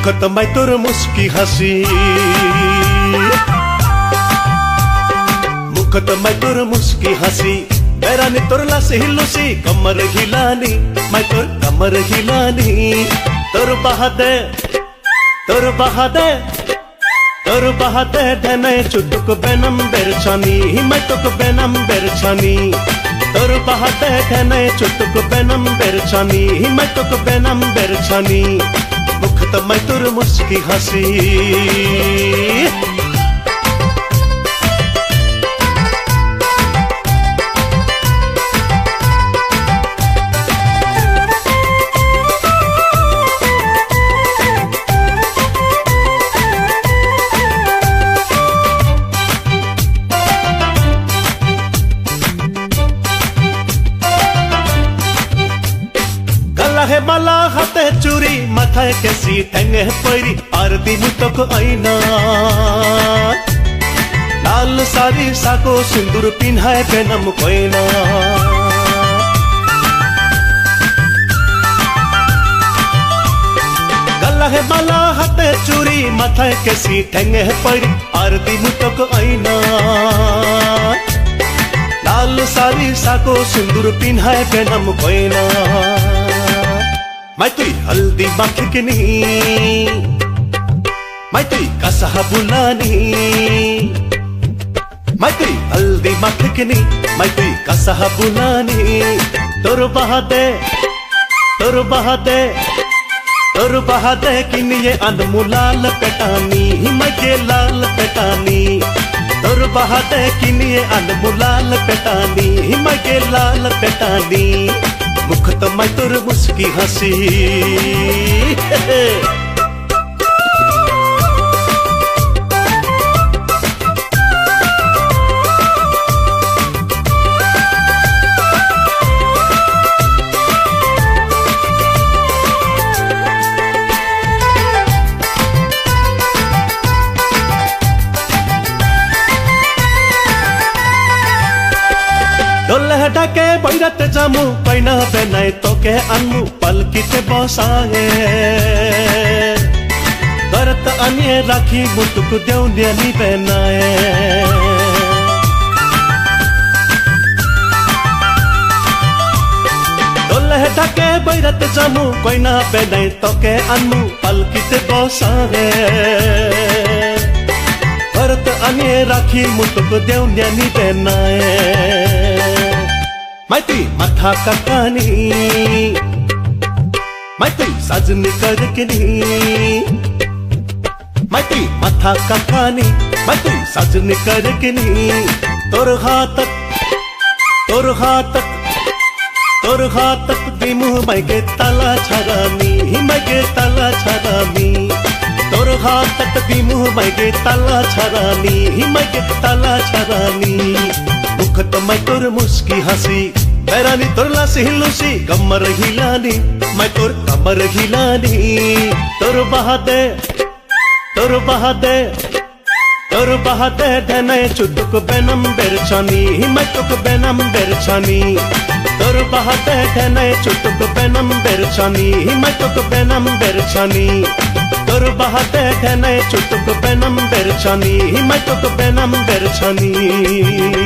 मुखत my तोर मुस्की हासी मुखत my तोर मुस्की हासी बेरानी तोर लासे हिलोसी कमर हिलानी माय तोर कमर हिलानी तोर बहादे तोर बहादे तोर बहादे ढने चुटुक बेनम बेरछानी माय तोक बेनम बेरछानी तोर बहादे ढने चुटुक बेनम बेरछानी माय तोक बेनम बेरछानी मुखत माय तोर मुस्की हासी है माला हाथे चूरी माथाय केसी ठेंगे पैरी आर दिन तक आईना लाल सारी साको सिंदूर पिन्हाए बेनम कोइना गला है माला हाथे चूरी माथाय केसी ठेंगे पैरी आर दिन तक आईना लाल सारी साको सिंदूर पिन्हाए बेनम कोइना मैं तुई हल्दी माखिकनी मैं तुई कसहा बुलानी मैं तुई हल्दी माखिकनी मैं तुई कसहा बुलानी तोर बहादे तोर बहादे तोर बहादे किनिये अनमुलाल पेटानी मैं के लाल पेटानी तोर बहादे किनिये अनमुलाल पेटानी मैं के लाल पेटानी मुखत माय तोर मुस्की हासी डोले ढाके बैरत जामु पैना बेनाय तोके अन्मु पलकिते बसाए करत अनिए राखी मुटुक देउन्यानी बेनाए डोले ढाके बैरत जामु पैना बेनाय तोके अन्मु पलकिते बसाए करत अनिए राखी मुटुक देउन्यानी बेनाए मैं तुई माथा ककानी मैं तुई सजनी करकनी मैं तुई माथा ककानी मैं तुई सजनी करकनी तोर हाथक दिमु मैं के तला छरानी मैं के तला छरानी तोर हाथक दिमु मैं के तला छरानी मैं के तला छरानी मुखत मैं तोर मुस्की हासी बेरानी तोर लासे हिलोसी कमर हिलानी मैं तोर कमर हिलानी तोर बहादे तोर बहादे तोर बहादे ढने चुटुक बेनम बेरछानी मैं तोक बेनम बेरछानी तोर बहादे ढने चुटुक बेनम बेरछानी मैं तोक बेनम बेरछानी तोर बहादे ढने चुटुक बेनम बेरछानी मैं तोक बेनम बेरछानी